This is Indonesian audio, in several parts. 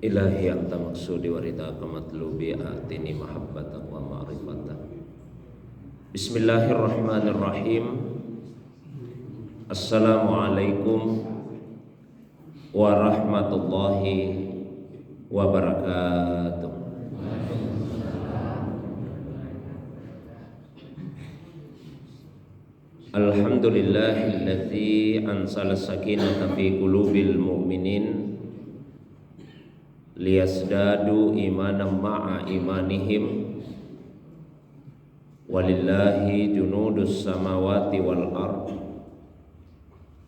Ilahi anta maksudi wa ridaka matlubi atini mahabbatan wa ma'rifatan. Bismillahirrahmanirrahim. Assalamualaikum warahmatullahi wabarakatuh. Alhamdulillahilladzi ansala sakinata fi qulubil mu'minin liyasdadu imanan ma'a imanihim walillahi junudus samawati wal ard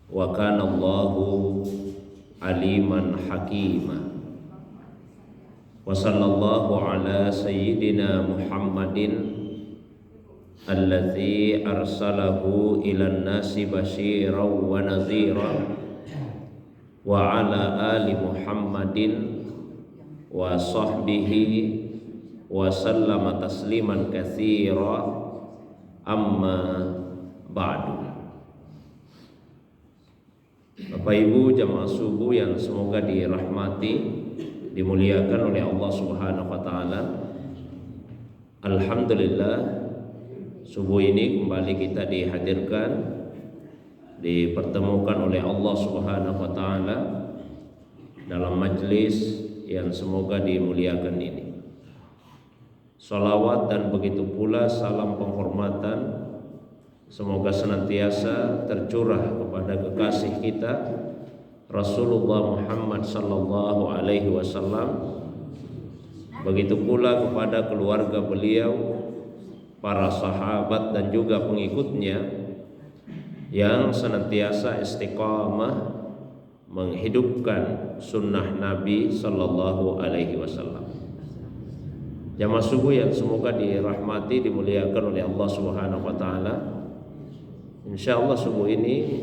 wa kana Allahu aliman hakima. Wa sallallahu ala sayyidina Muhammadin alladzi arsalahu ilan nasi basyiran wa nadhiran wa ala ali Muhammadin wa sahbihi wa sallama tasliman katsira, amma ba'du. Bapak Ibu jamaah subuh yang semoga dirahmati, dimuliakan oleh Allah Subhanahu wa taala. Alhamdulillah, subuh ini kembali kita dihadirkan, dipertemukan oleh Allah Subhanahu wa taala dalam majlis yang semoga dimuliakan ini. Salawat dan begitu pula salam penghormatan semoga senantiasa tercurah kepada kekasih kita Rasulullah Muhammad sallallahu alaihi wasallam, begitu pula kepada keluarga beliau, para sahabat dan juga pengikutnya yang senantiasa istiqamah menghidupkan sunnah Nabi sallallahu alaihi wasallam. Jamaah subuh yang semoga dirahmati, dimuliakan oleh Allah Subhanahu wa taala. Insyaallah subuh ini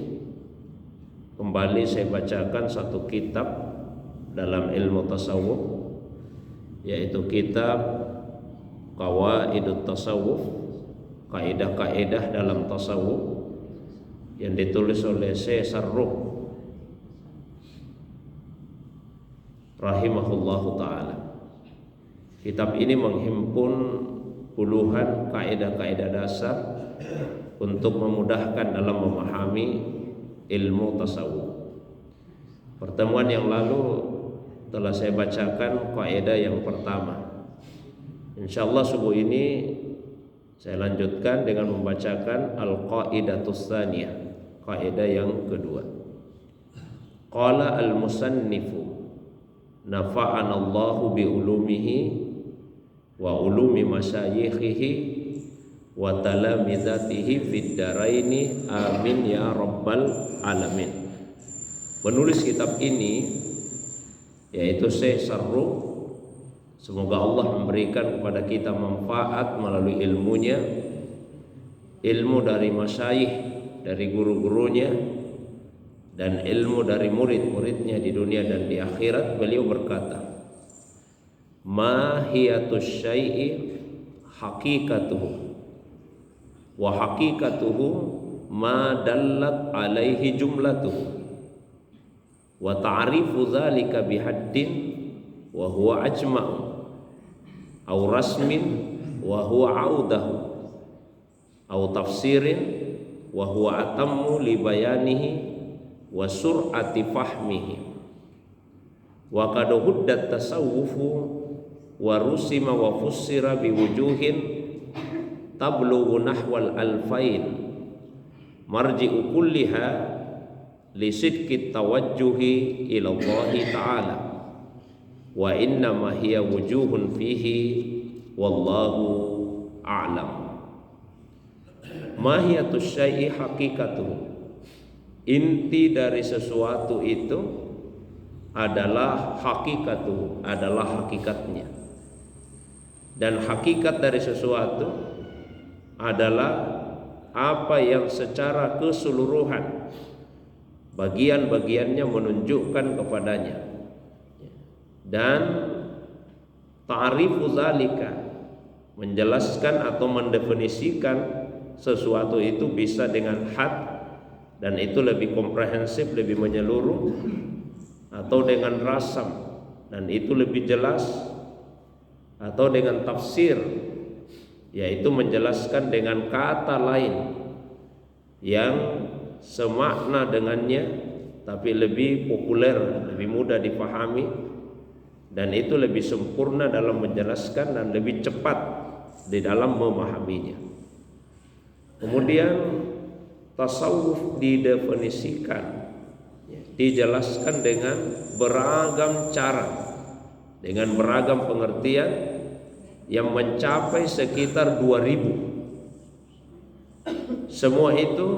kembali saya bacakan satu kitab dalam ilmu tasawuf, yaitu kitab Qawaidut Tasawuf, kaidah-kaidah dalam tasawuf, yang ditulis oleh Syekh Sarruq rahimahullahu ta'ala. Kitab ini menghimpun puluhan kaidah-kaidah dasar untuk memudahkan dalam memahami ilmu tasawuf. Pertemuan yang lalu telah saya bacakan kaidah yang pertama. Insyaallah subuh ini saya lanjutkan dengan membacakan al-qaidatus tsaniyah, kaidah yang kedua. Qala al-musannifu nafa'ana Allahu bi ulumihi wa ulumi masyayikhihi wa talamizatihi fid daraini, amin ya rabbal alamin. Penulis kitab ini yaitu Syekh Sarruq, semoga Allah memberikan kepada kita manfaat melalui ilmunya, ilmu dari masyayikh, dari guru-gurunya, dan ilmu dari murid-muridnya di dunia dan di akhirat. Beliau berkata, mahiyatus syai'i haqiqatuhu wa haqiqatuhu ma dallat alaihi jumlatuhu wa ta'rifu dzalika bihaddin wa huwa ajma'u aw rasmin wa huwa audahu aw tafsirin wa huwa atammu li bayanihi wa sur'ati fahmihi wa qad huddat tasawwufu wa rusima wa fussira biwujuhin tablughu nahwal alfain marji'u kulliha li sidqi tawajjuhi ila Allah ta'ala wa inna ma hiya wujuhun fihi wallahu a'lam. Mahiyatus syai'i haqiqatuhu, inti dari sesuatu itu adalah hakikatu, adalah hakikatnya. Dan hakikat dari sesuatu adalah apa yang secara keseluruhan bagian-bagiannya menunjukkan kepadanya. Dan ta'rifu zalika, menjelaskan atau mendefinisikan sesuatu itu bisa dengan had, dan itu lebih komprehensif, lebih menyeluruh, atau dengan rasam, dan itu lebih jelas, atau dengan tafsir, yaitu menjelaskan dengan kata lain yang semakna dengannya tapi lebih populer, lebih mudah dipahami, dan itu lebih sempurna dalam menjelaskan dan lebih cepat di dalam memahaminya. Kemudian tasawuf didefinisikan, dijelaskan dengan beragam cara, dengan beragam pengertian yang mencapai sekitar 2000. Semua itu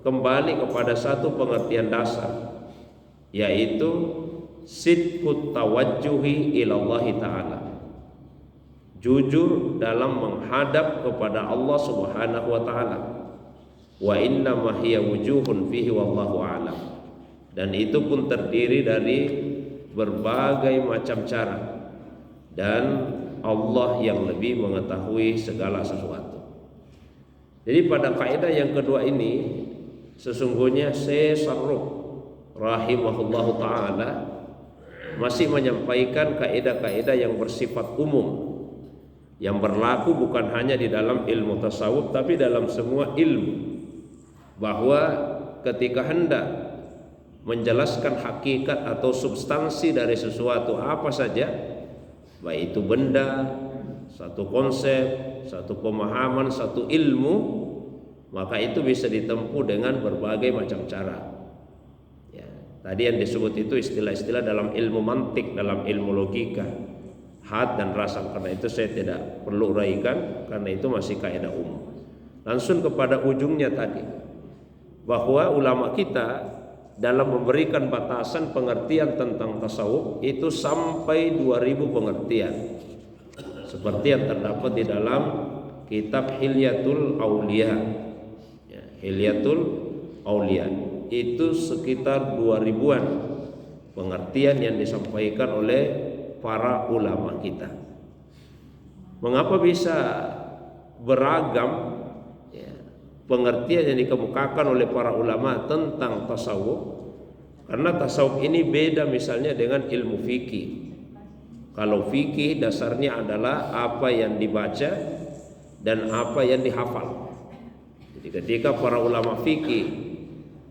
kembali kepada satu pengertian dasar, yaitu sidqut tawajjuhi ilallahi ta'ala, jujur dalam menghadap kepada Allah Subhanahu wa ta'ala. Wa inna ma hiya wujuhun fihi wallahu a'lam. Dan itu pun terdiri dari berbagai macam cara, dan Allah yang lebih mengetahui segala sesuatu. Jadi pada kaidah yang kedua ini, sesungguhnya Syekh Sarruq rahimahullahu ta'ala masih menyampaikan kaidah-kaidah yang bersifat umum, yang berlaku bukan hanya di dalam ilmu tasawuf tapi dalam semua ilmu, bahwa ketika hendak menjelaskan hakikat atau substansi dari sesuatu apa saja, baik itu benda, satu konsep, satu pemahaman, satu ilmu, maka itu bisa ditempuh dengan berbagai macam cara. Ya, tadi yang disebut itu istilah-istilah dalam ilmu mantik, dalam ilmu logika, had dan rasam. Karena itu saya tidak perlu uraikan, karena itu masih kaidah umum. Langsung kepada ujungnya tadi, bahwa ulama kita dalam memberikan batasan pengertian tentang tasawuf itu sampai 2000 pengertian, seperti yang terdapat di dalam kitab Hilyatul Auliya. Hilyatul Auliya itu sekitar 2000-an pengertian yang disampaikan oleh para ulama kita. Mengapa bisa beragam pengertian yang dikemukakan oleh para ulama tentang tasawuf? Karena tasawuf ini beda misalnya dengan ilmu fikih. Kalau fikih dasarnya adalah apa yang dibaca dan apa yang dihafal. Jadi ketika para ulama fikih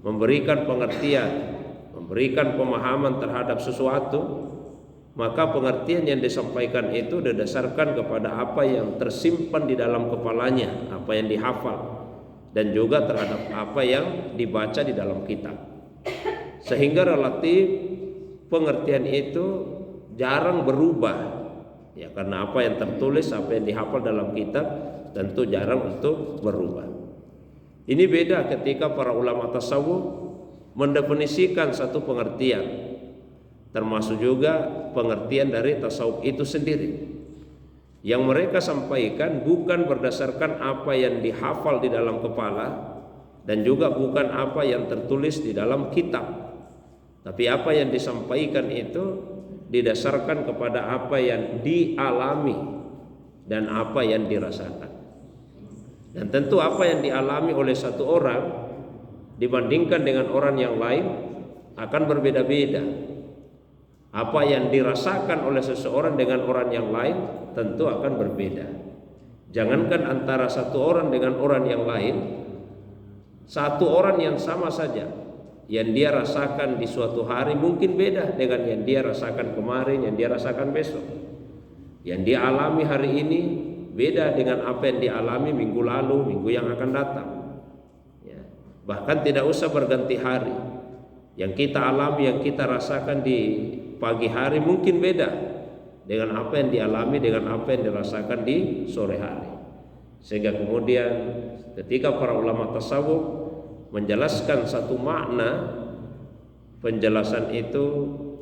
memberikan pengertian, memberikan pemahaman terhadap sesuatu, maka pengertian yang disampaikan itu didasarkan kepada apa yang tersimpan di dalam kepalanya, apa yang dihafal, dan juga terhadap apa yang dibaca di dalam kitab. Sehingga relatif pengertian itu jarang berubah, ya, karena apa yang tertulis, apa yang dihafal dalam kitab tentu jarang untuk berubah. Ini beda ketika para ulama tasawuf mendefinisikan satu pengertian, termasuk juga pengertian dari tasawuf itu sendiri. Yang mereka sampaikan bukan berdasarkan apa yang dihafal di dalam kepala, dan juga bukan apa yang tertulis di dalam kitab, tapi apa yang disampaikan itu didasarkan kepada apa yang dialami dan apa yang dirasakan. Dan tentu apa yang dialami oleh satu orang dibandingkan dengan orang yang lain akan berbeda-beda. Apa yang dirasakan oleh seseorang dengan orang yang lain tentu akan berbeda. Jangankan antara satu orang dengan orang yang lain, satu orang yang sama saja, yang dia rasakan di suatu hari mungkin beda dengan yang dia rasakan kemarin, yang dia rasakan besok. Yang dia alami hari ini beda dengan apa yang dialami minggu lalu, minggu yang akan datang. Ya. Bahkan tidak usah berganti hari. Yang kita alami, yang kita rasakan di pagi hari mungkin beda dengan apa yang dialami, dengan apa yang dirasakan di sore hari. Sehingga kemudian ketika para ulama tasawuf menjelaskan satu makna, penjelasan itu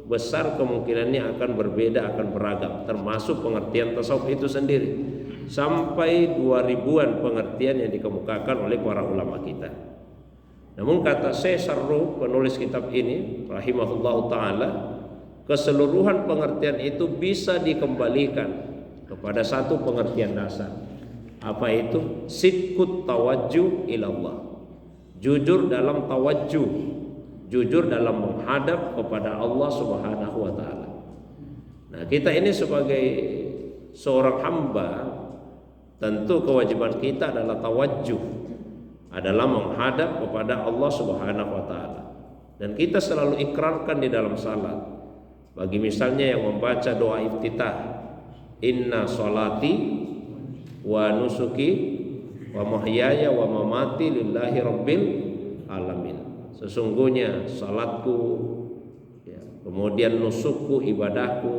besar kemungkinannya akan berbeda, akan beragam, termasuk pengertian tasawuf itu sendiri. Sampai 2000-an pengertian yang dikemukakan oleh para ulama kita. Namun kata Syekh Sarruq, penulis kitab ini rahimahullahu ta'ala, keseluruhan pengertian itu bisa dikembalikan kepada satu pengertian dasar. Apa itu? Sidqut tawajjuh ilallah, jujur dalam tawajjuh, jujur dalam menghadap kepada Allah Subhanahu wa taala. Nah, kita ini sebagai seorang hamba, tentu kewajiban kita adalah tawajjuh, adalah menghadap kepada Allah Subhanahu wa taala. Dan kita selalu ikrarkan di dalam salat. Bagi misalnya yang membaca doa iftitah, inna sholati wa nusuki wa mahyaya wa mamati lillahi rabbil alamin. Sesungguhnya salatku, ya, kemudian nusukku, ibadahku,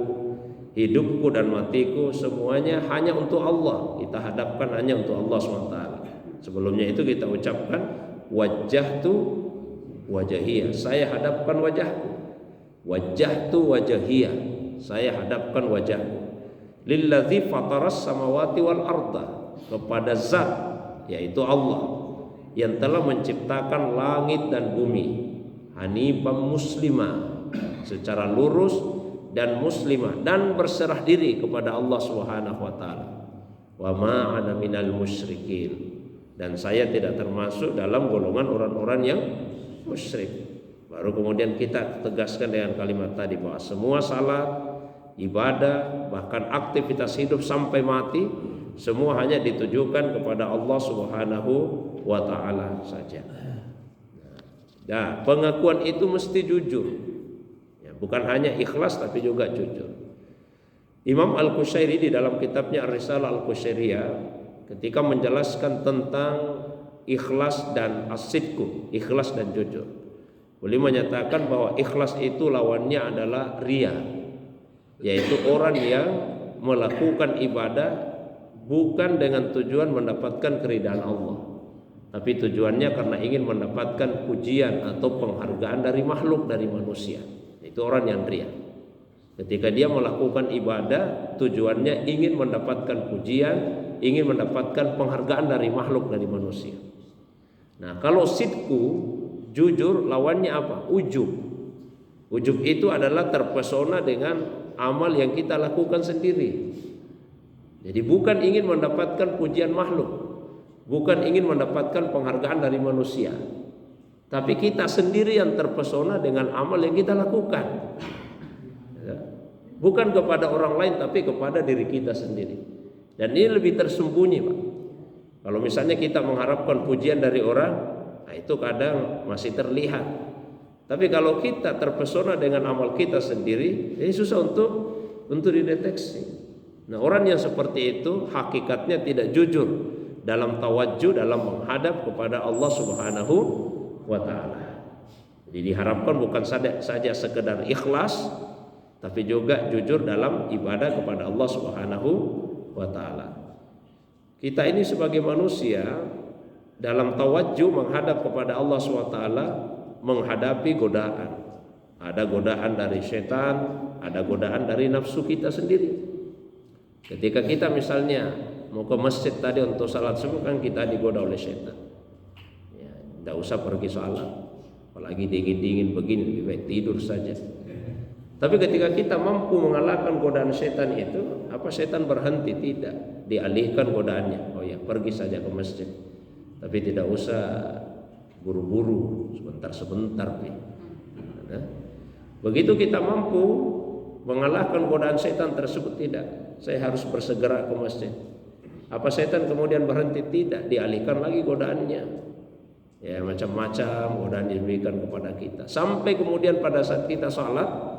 hidupku dan matiku, semuanya hanya untuk Allah. Kita hadapkan hanya untuk Allah SWT. Sebelumnya itu kita ucapkan wajjahtu wajahiyah, saya hadapkan wajahku. Wajjahtu wajahiyah, saya hadapkan wajahku. Lilladzi fataras samawati wal arda, kepada zat, yaitu Allah, yang telah menciptakan langit dan bumi. Hanifan muslimah, secara lurus dan muslimah, dan berserah diri kepada Allah Subhanahu wa taala. Wa ma ana minal musyrikin, dan saya tidak termasuk dalam golongan orang-orang yang musyrik. Baru kemudian kita tegaskan dengan kalimat tadi bahwa semua salat, ibadah, bahkan aktivitas hidup sampai mati, semua hanya ditujukan kepada Allah Subhanahu wa taala saja. Nah, pengakuan itu mesti jujur. Ya, bukan hanya ikhlas tapi juga jujur. Imam Al-Qushairi di dalam kitabnya Ar-Risalah Al-Qushairiyah ketika menjelaskan tentang ikhlas dan as-sidqu, ikhlas dan jujur, beliau menyatakan bahwa ikhlas itu lawannya adalah riya, yaitu orang yang melakukan ibadah bukan dengan tujuan mendapatkan keridhaan Allah, tapi tujuannya karena ingin mendapatkan pujian atau penghargaan dari makhluk, dari manusia. Itu orang yang riya. Ketika dia melakukan ibadah, tujuannya ingin mendapatkan pujian, ingin mendapatkan penghargaan dari makhluk, dari manusia. Nah, kalau sidku, jujur, lawannya apa? Ujub. Ujub itu adalah terpesona dengan amal yang kita lakukan sendiri. Jadi bukan ingin mendapatkan pujian makhluk, bukan ingin mendapatkan penghargaan dari manusia, tapi kita sendiri yang terpesona dengan amal yang kita lakukan. Bukan kepada orang lain, tapi kepada diri kita sendiri. Dan ini lebih tersembunyi, Pak. Kalau misalnya kita mengharapkan pujian dari orang, nah itu kadang masih terlihat. Tapi kalau kita terpesona dengan amal kita sendiri, ini susah untuk dideteksi. Nah, orang yang seperti itu hakikatnya tidak jujur dalam tawajjuh, dalam menghadap kepada Allah Subhanahu wa taala. Jadi diharapkan bukan saja sekedar ikhlas, tapi juga jujur dalam ibadah kepada Allah Subhanahu wa taala. Kita ini sebagai manusia dalam tawajjuh menghadap kepada Allah SWT menghadapi godaan. Ada godaan dari setan, ada godaan dari nafsu kita sendiri. Ketika kita misalnya mau ke masjid tadi untuk salat subuh, kan kita digoda oleh setan. Ya, tidak usah pergi salat, apalagi dingin-dingin begini, lebih baik tidur saja. Tapi ketika kita mampu mengalahkan godaan setan itu, apa setan berhenti? Tidak, dialihkan godaannya. Oh ya, pergi saja ke masjid, tapi tidak usah buru-buru, sebentar-sebentar. Nah, begitu kita mampu mengalahkan godaan setan tersebut, tidak, saya harus bersegera ke masjid. Apa setan kemudian berhenti? Tidak, dialihkan lagi godaannya. Ya, macam-macam godaan diberikan kepada kita, sampai kemudian pada saat kita salat,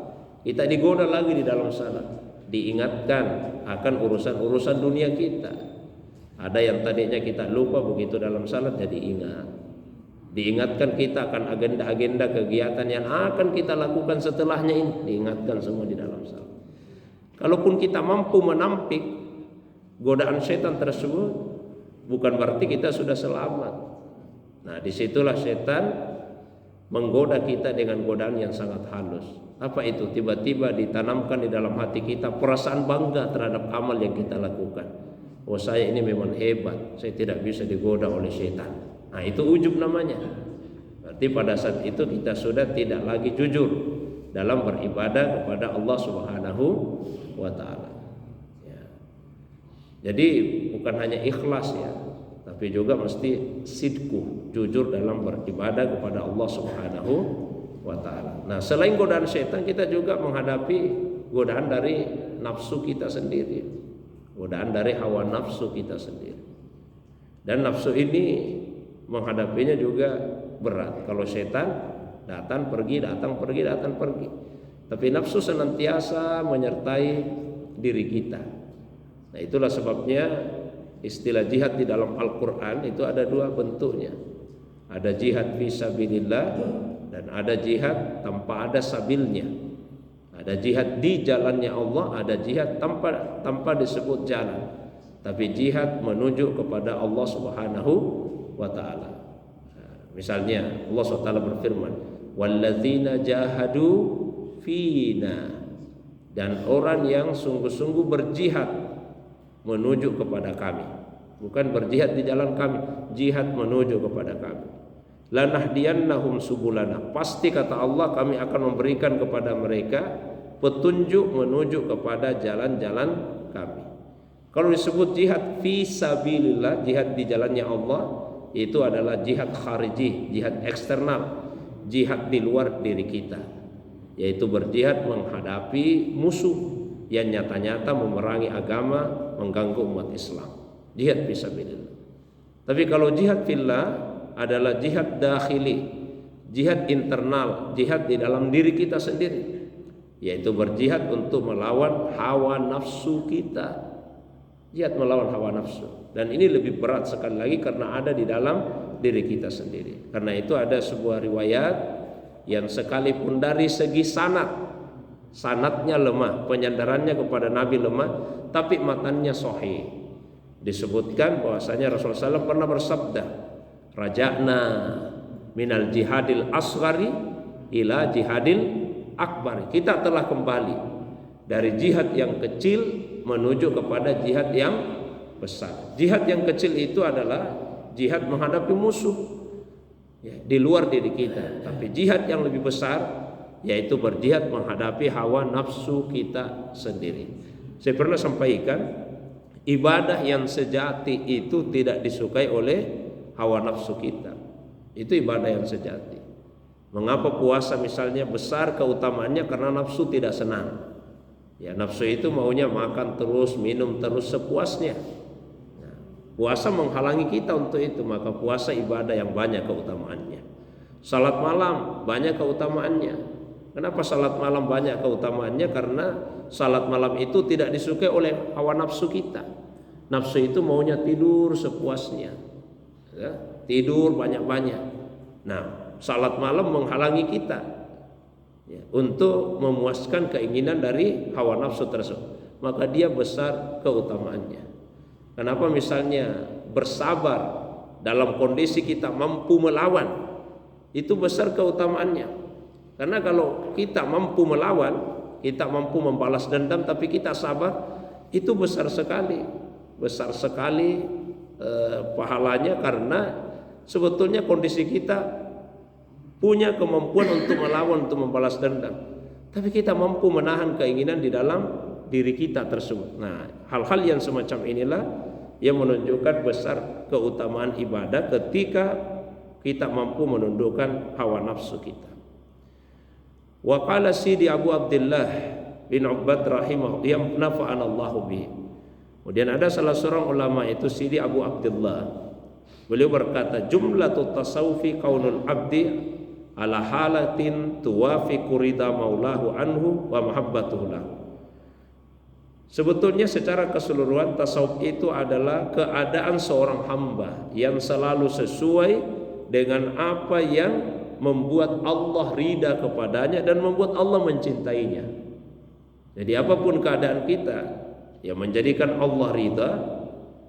kita digoda lagi di dalam salat, diingatkan akan urusan-urusan dunia kita. Ada yang tadinya kita lupa, begitu dalam salat jadi ingat. Diingatkan kita akan agenda-agenda kegiatan yang akan kita lakukan setelahnya ini, diingatkan semua di dalam salat. Kalaupun kita mampu menampik godaan setan tersebut, bukan berarti kita sudah selamat. Nah, disitulah setan menggoda kita dengan godaan yang sangat halus. Apa itu? Tiba-tiba ditanamkan di dalam hati kita perasaan bangga terhadap amal yang kita lakukan. Oh, saya ini memang hebat, saya tidak bisa digoda oleh setan. Nah, itu ujub namanya. Berarti pada saat itu kita sudah tidak lagi jujur dalam beribadah kepada Allah Subhanahu wa taala. Ya. Jadi bukan hanya ikhlas ya, tapi juga mesti sidku, jujur dalam beribadah kepada Allah Subhanahu wa ta'ala. Nah, selain godaan setan, kita juga menghadapi godaan dari nafsu kita sendiri, godaan dari hawa nafsu kita sendiri. Dan nafsu ini menghadapinya juga berat. Kalau setan datang pergi, datang pergi, datang pergi. Tapi nafsu senantiasa menyertai diri kita. Nah, itulah sebabnya istilah jihad di dalam Al-Quran itu ada dua bentuknya. Ada jihad fisabilillah dan ada jihad tanpa ada sabilnya. Ada jihad di jalannya Allah, ada jihad tanpa disebut jalan, tapi jihad menuju kepada Allah Subhanahu wa ta'ala. Misalnya Allah SWT berfirman, walladzina jahadu fina, dan orang yang sungguh-sungguh berjihad menuju kepada kami. Bukan berjihad di jalan kami, jihad menuju kepada kami. Lanahdiyannahum subulana, pasti kata Allah kami akan memberikan kepada mereka petunjuk menuju kepada jalan-jalan kami. Kalau disebut jihad fisabilillah, jihad di jalannya Allah, itu adalah jihad khariji, jihad eksternal, jihad di luar diri kita, yaitu berjihad menghadapi musuh yang nyata-nyata memerangi agama, mengganggu umat Islam. Jihad fisabilillah. Tapi kalau jihad fillah adalah jihad dakhili, jihad internal, jihad di dalam diri kita sendiri, yaitu berjihad untuk melawan hawa nafsu kita. Jihad melawan hawa nafsu. Dan ini lebih berat sekali lagi karena ada di dalam diri kita sendiri. Karena itu ada sebuah riwayat yang sekalipun dari segi sanadnya lemah, penyandarannya kepada Nabi lemah, tapi matannya sahih. Disebutkan bahwasanya Rasulullah SAW pernah bersabda, raja'na minal jihadil asghari ila jihadil akbar. Kita telah kembali dari jihad yang kecil menuju kepada jihad yang besar. Jihad yang kecil itu adalah jihad menghadapi musuh di luar diri kita. Tapi jihad yang lebih besar yaitu berjihad menghadapi hawa nafsu kita sendiri. Saya pernah sampaikan, ibadah yang sejati itu tidak disukai oleh hawa nafsu kita. Itu ibadah yang sejati. Mengapa puasa misalnya besar keutamaannya? Karena nafsu tidak senang. Ya, nafsu itu maunya makan terus, minum terus sepuasnya. Nah, puasa menghalangi kita untuk itu, maka puasa ibadah yang banyak keutamaannya. Salat malam banyak keutamaannya. Kenapa salat malam banyak keutamaannya? Karena salat malam itu tidak disukai oleh hawa nafsu kita. Nafsu itu maunya tidur sepuasnya, ya, tidur banyak-banyak. Nah, salat malam menghalangi kita, ya, untuk memuaskan keinginan dari hawa nafsu tersebut, maka dia besar keutamaannya. Kenapa misalnya bersabar dalam kondisi kita mampu melawan, itu besar keutamaannya. Karena kalau kita mampu melawan, kita mampu membalas dendam, tapi kita sabar, itu besar sekali pahalanya, karena sebetulnya kondisi kita punya kemampuan untuk melawan, untuk membalas dendam, tapi kita mampu menahan keinginan di dalam diri kita tersebut. Nah, hal-hal yang semacam inilah yang menunjukkan besar keutamaan ibadah ketika kita mampu menundukkan hawa nafsu kita. Wa qala Sidi Abu Abdullah bin Ubbad rahimahullah yang nafa'ana Allahu bihi. Kemudian ada salah seorang ulama itu Sidi Abu Abdullah. Beliau berkata, jumlatut tasawufi qaulul abdi ala halatin tuwafiqu ridha maulahu anhu wa mahabbatuhu lahu. Sebetulnya secara keseluruhan tasawuf itu adalah keadaan seorang hamba yang selalu sesuai dengan apa yang membuat Allah ridha kepadanya dan membuat Allah mencintainya. Jadi apapun keadaan kita yang menjadikan Allah ridha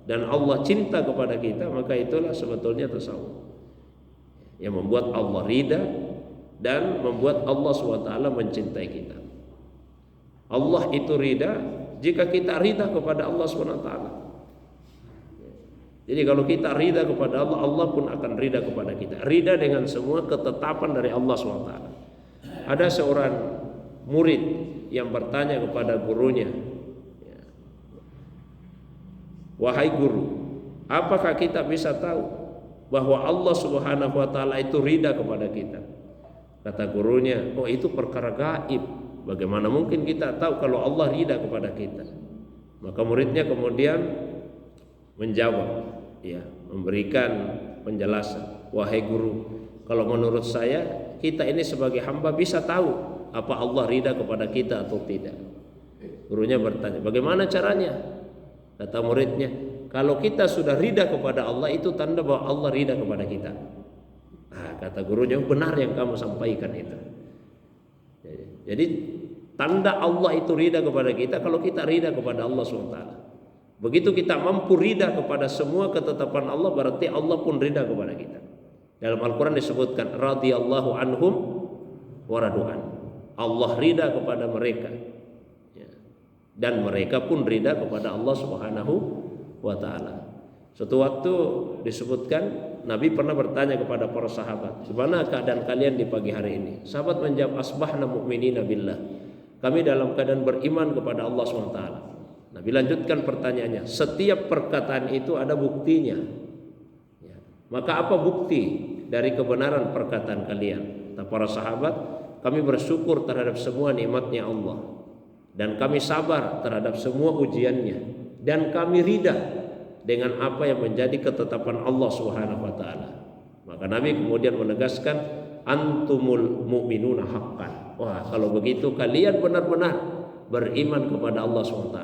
dan Allah cinta kepada kita, maka itulah sebetulnya tasawuf yang membuat Allah ridha dan membuat Allah SWT mencintai kita. Allah itu ridha jika kita ridha kepada Allah SWT. Jadi kalau kita ridha kepada Allah, Allah pun akan ridha kepada kita. Ridha dengan semua ketetapan dari Allah SWT. Ada seorang murid yang bertanya kepada gurunya, wahai guru, apakah kita bisa tahu bahwa Allah Subhanahu wa taala itu ridha kepada kita? Kata gurunya, oh itu perkara gaib. Bagaimana mungkin kita tahu kalau Allah ridha kepada kita? Maka muridnya kemudian menjawab, ya, memberikan penjelasan. Wahai guru, kalau menurut saya kita ini sebagai hamba bisa tahu apa Allah ridha kepada kita atau tidak. Gurunya bertanya, bagaimana caranya? Kata muridnya, kalau kita sudah ridha kepada Allah itu tanda bahwa Allah ridha kepada kita. Kata gurunya, benar yang kamu sampaikan itu. Jadi tanda Allah itu ridha kepada kita kalau kita ridha kepada Allah SWT. Begitu kita mampu ridha kepada semua ketetapan Allah, berarti Allah pun ridha kepada kita. Dalam Al-Quran disebutkan radhiyallahu anhum wa radu'an. Allah ridha kepada mereka, dan mereka pun ridha kepada Allah Subhanahu wa ta'ala. Suatu waktu disebutkan Nabi pernah bertanya kepada para sahabat, "Bagaimana keadaan kalian di pagi hari ini?" Sahabat menjawab, "Asbahna mu'minina billah." Kami dalam keadaan beriman kepada Allah SWT. Nabi lanjutkan pertanyaannya, "Setiap perkataan itu ada buktinya. Maka apa bukti dari kebenaran perkataan kalian?" Kata para sahabat, "Kami bersyukur terhadap semua nikmatnya Allah, dan kami sabar terhadap semua ujiannya, dan kami ridha dengan apa yang menjadi ketetapan Allah Subhanahu wa taala." Maka Nabi kemudian menegaskan, "Antumul mu'minuna haqqan." Wah, kalau begitu kalian benar-benar beriman kepada Allah SWT.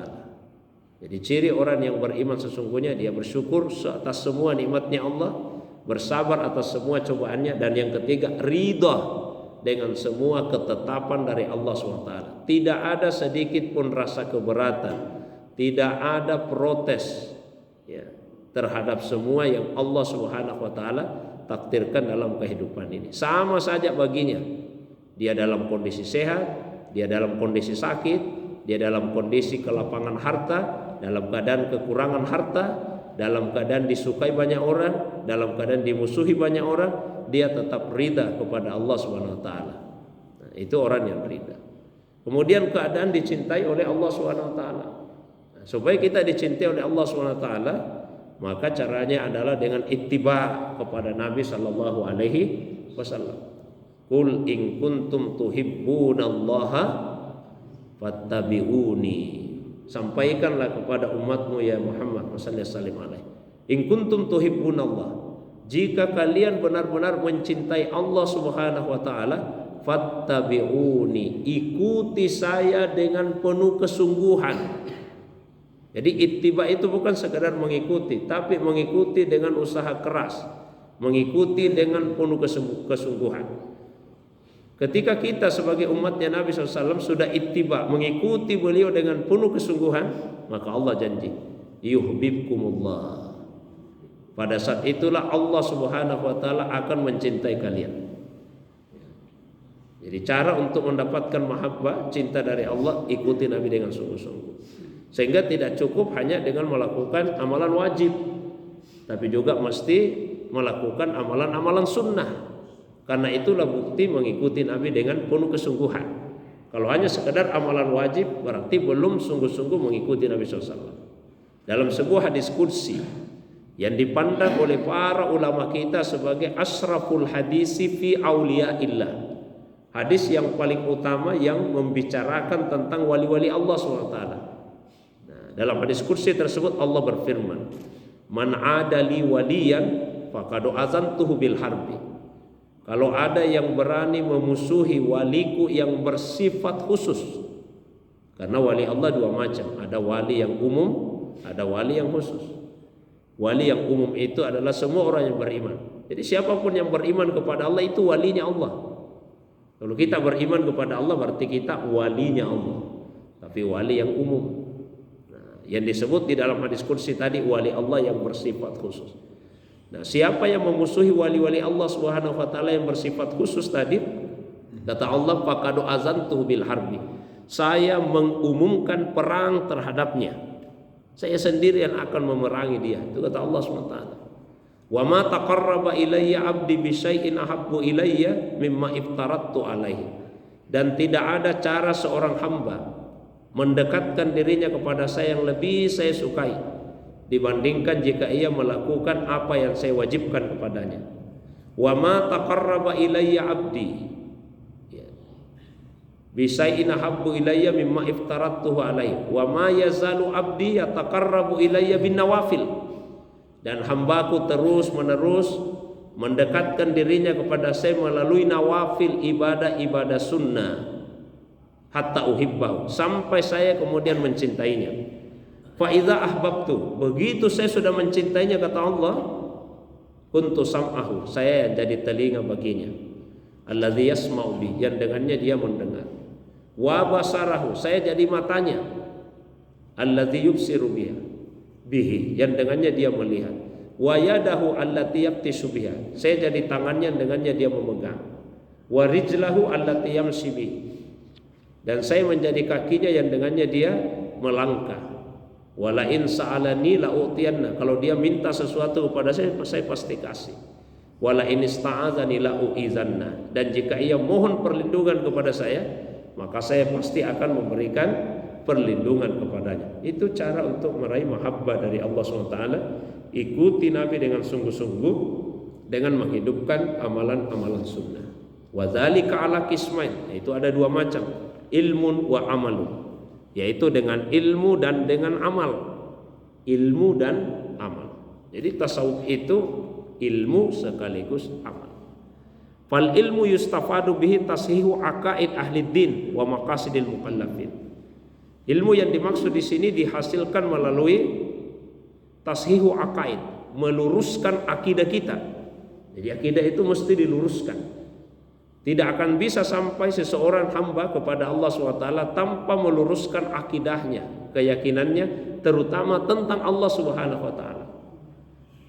Jadi ciri orang yang beriman sesungguhnya dia bersyukur atas semua nikmatnya Allah, bersabar atas semua cobaannya, dan yang ketiga ridha dengan semua ketetapan dari Allah SWT. Tidak ada sedikit pun rasa keberatan, tidak ada protes, ya, terhadap semua yang Allah Subhanahu wa taala takdirkan dalam kehidupan ini. Sama saja baginya. Dia dalam kondisi sehat, dia dalam kondisi sakit, dia dalam kondisi kelapangan harta, dalam keadaan kekurangan harta, dalam keadaan disukai banyak orang, dalam keadaan dimusuhi banyak orang, dia tetap ridha kepada Allah Subhanahu wa taala. Nah, itu orang yang ridha. Kemudian keadaan dicintai oleh Allah Subhanahu wa taala. Supaya kita dicintai oleh Allah SWT, maka caranya adalah dengan ittiba kepada Nabi sallallahu alaihi wasallam. Qul in kuntum tuhibbunallaha fattabi'uni. Sampaikanlah kepada umatmu ya Muhammad sallallahu alaihi. In kuntum tuhibbunallah. Jika kalian benar-benar mencintai Allah Subhanahu wa taala, fattabi'uni. Ikuti saya dengan penuh kesungguhan. Jadi ittiba itu bukan sekadar mengikuti, tapi mengikuti dengan usaha keras, mengikuti dengan penuh kesungguhan. Ketika kita sebagai umatnya Nabi SAW sudah ittiba, mengikuti beliau dengan penuh kesungguhan, maka Allah janji, yuhibbukumullah. Pada saat itulah Allah Subhanahu wa taala akan mencintai kalian. Jadi cara untuk mendapatkan mahabbah, cinta dari Allah, ikuti Nabi dengan sungguh-sungguh. Sehingga tidak cukup hanya dengan melakukan amalan wajib, tapi juga mesti melakukan amalan-amalan sunnah. Karena itulah bukti mengikuti Nabi dengan penuh kesungguhan. Kalau hanya sekedar amalan wajib, berarti belum sungguh-sungguh mengikuti Nabi SAW. Dalam sebuah hadis qudsi yang dipandang oleh para ulama kita sebagai asraful hadisi fi auliyaillah, hadis yang paling utama yang membicarakan tentang wali-wali Allah SWT. Dalam hadis kursi tersebut Allah berfirman, "Man adali waliyan faqad azantuhu bil harbi." Kalau ada yang berani memusuhi waliku yang bersifat khusus. Karena wali Allah dua macam, ada wali yang umum, ada wali yang khusus. Wali yang umum itu adalah semua orang yang beriman. Jadi siapapun yang beriman kepada Allah itu walinya Allah. Kalau kita beriman kepada Allah berarti kita walinya Allah. Tapi wali yang umum, yang disebut di dalam hadis kursi tadi wali Allah yang bersifat khusus. Nah, siapa yang memusuhi wali-wali Allah Subhanahu wa taala yang bersifat khusus tadi, kata Allah, faqad azantuhu bil harbi. Saya mengumumkan perang terhadapnya. Saya sendiri yang akan memerangi dia. Itu kata Allah Subhanahu wa taala. Wa ma taqarraba ilayya 'abdi bi syai'in ahabbu ilayya mimma iftaradtu alaihi. Dan tidak ada cara seorang hamba mendekatkan dirinya kepada saya yang lebih saya sukai dibandingkan jika ia melakukan apa yang saya wajibkan kepadanya. Wa ma taqarraba ilayya 'abdi Bisai'in habbu ilayya mimma iftaratuhu alaihi wa ma yazalu abdi yataqarrabu ilayya bin nawafil. Dan hambaku terus menerus mendekatkan dirinya kepada saya melalui nawafil, ibadah-ibadah sunnah, hatta uhibbahu, sampai saya kemudian mencintainya. Fa idza ahbabtu, begitu saya sudah mencintainya, kata Allah, kuntu sam'ahu, saya jadi telinga baginya, alladzi yasma'u bi, yang dengannya dia mendengar. Wa basarahu, saya jadi matanya, alladzi yubsiru bihi, yang dengannya dia melihat. Wa yadahu allati yabtisu biha, saya jadi tangannya, dengannya dia memegang. Wa rijlahu allati yamshi bihi, dan saya menjadi kakinya yang dengannya dia melangkah. Wala in sa'alani la utiyanna, kalau dia minta sesuatu kepada saya pasti kasih. Wala in ista'adzani la uizanna, dan jika ia mohon perlindungan kepada saya, maka saya pasti akan memberikan perlindungan kepadanya. Itu cara untuk meraih mahabbah dari Allah SWT. Ikuti Nabi dengan sungguh-sungguh dengan menghidupkan amalan-amalan sunnah. Wa dzalika ala qismain, itu ada dua macam, ilmun wa amalun, yaitu dengan ilmu dan dengan amal. Ilmu dan amal. Jadi tasawuf itu ilmu sekaligus amal. Fal ilmu yustafadu bihi tashihu aqaid ahli din wa maqasidil mukallafin. Ilmu yang dimaksud di sini dihasilkan melalui tashihu aqaid, meluruskan akidah kita. Jadi akidah itu mesti diluruskan. Tidak akan bisa sampai seseorang hamba kepada Allah SWT tanpa meluruskan akidahnya, keyakinannya, terutama tentang Allah SWT.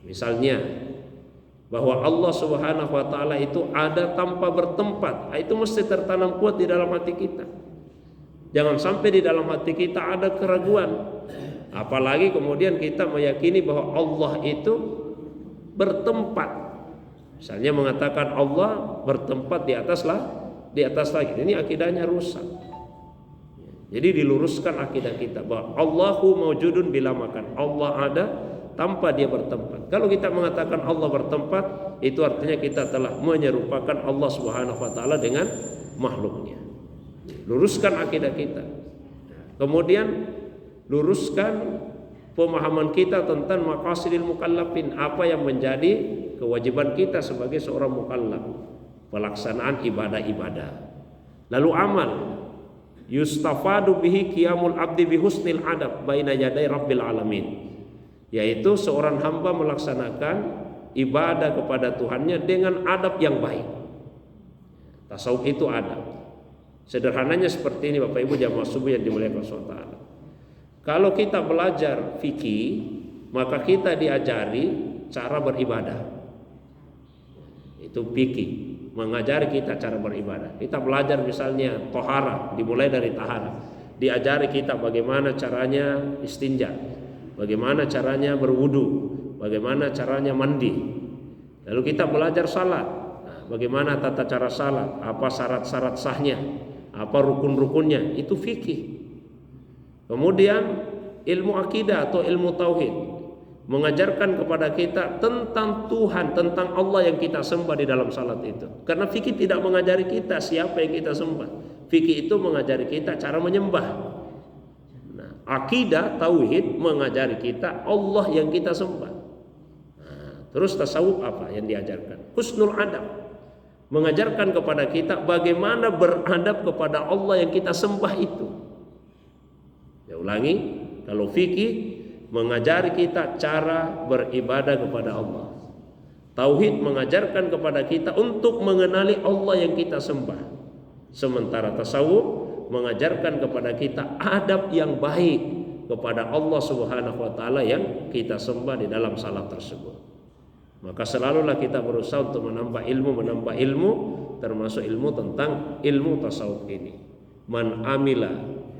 Misalnya bahwa Allah Subhanahu wa taala itu ada tanpa bertempat, itu mesti tertanam kuat di dalam hati kita. Jangan sampai di dalam hati kita ada keraguan, apalagi kemudian kita meyakini bahwa Allah itu bertempat. Misalnya mengatakan Allah bertempat di atas langit, ini akidahnya rusak. Jadi diluruskan akidah kita bahwa Allahu mawjudun bila makan, Allah ada tanpa dia bertempat. Kalau kita mengatakan Allah bertempat, itu artinya kita telah menyerupakan Allah Subhanahu wa taala dengan makhluknya. Luruskan akidah kita. Kemudian luruskan pemahaman kita tentang maqasidil mukallafin, apa yang menjadi kewajiban kita sebagai seorang mukallaf, pelaksanaan ibadah-ibadah. Lalu amal, yustafadu bihi qiyamul abdi bihusnil adab baina yaday rabbil alamin, yaitu seorang hamba melaksanakan ibadah kepada Tuhannya dengan adab yang baik. Tasawuf itu adab. Sederhananya seperti ini Bapak Ibu jamaah subuh yang dimuliakan Allah SWT. Kalau kita belajar fikih, maka kita diajari cara beribadah. Itu fikih, mengajari kita cara beribadah. Kita belajar misalnya tohara, dimulai dari tahara. Diajari kita bagaimana caranya istinja, bagaimana caranya berwudu, bagaimana caranya mandi. Lalu kita belajar salat, bagaimana tata cara salat, apa syarat-syarat sahnya, apa rukun-rukunnya, itu fikih. Kemudian ilmu akidah atau ilmu tauhid mengajarkan kepada kita tentang Tuhan, tentang Allah yang kita sembah di dalam salat itu. Karena fikih tidak mengajari kita siapa yang kita sembah. Fikih itu mengajari kita cara menyembah. Nah, akidah tauhid mengajari kita Allah yang kita sembah. Nah, terus tasawuf apa yang diajarkan? Husnul adab, mengajarkan kepada kita bagaimana beradab kepada Allah yang kita sembah itu. Ya ulangi, kalau fikih mengajari kita cara beribadah kepada Allah. Tauhid mengajarkan kepada kita untuk mengenali Allah yang kita sembah. Sementara tasawuf mengajarkan kepada kita adab yang baik kepada Allah Subhanahu wa taala yang kita sembah di dalam salat tersebut. Maka selalulah kita berusaha untuk menambah ilmu, termasuk ilmu tentang ilmu tasawuf ini. Man amila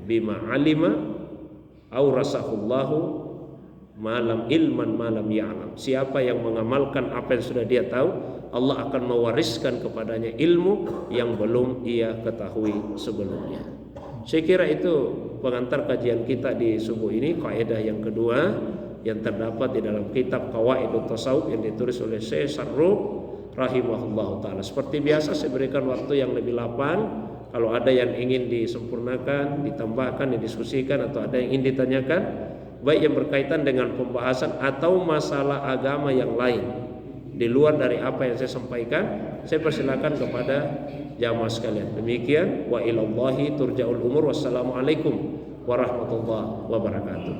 bima alima aurasahullahu malam ilman malam ya'lam. Siapa yang mengamalkan apa yang sudah dia tahu, Allah akan mewariskan kepadanya ilmu yang belum ia ketahui sebelumnya. Saya kira itu pengantar kajian kita di subuh ini, kaidah yang kedua yang terdapat di dalam kitab Qawaidut Tasawuf yang ditulis oleh Syekh Sarruq rahimahullah taala. Seperti biasa saya berikan waktu yang lebih lapang Kalau ada yang ingin disempurnakan, ditambahkan, didiskusikan, atau ada yang ingin ditanyakan, baik yang berkaitan dengan pembahasan atau masalah agama yang lain di luar dari apa yang saya sampaikan, saya persilakan kepada jamaah sekalian. Demikian, wa ilallahi turja'ul umur. Wassalamualaikum warahmatullahi wabarakatuh.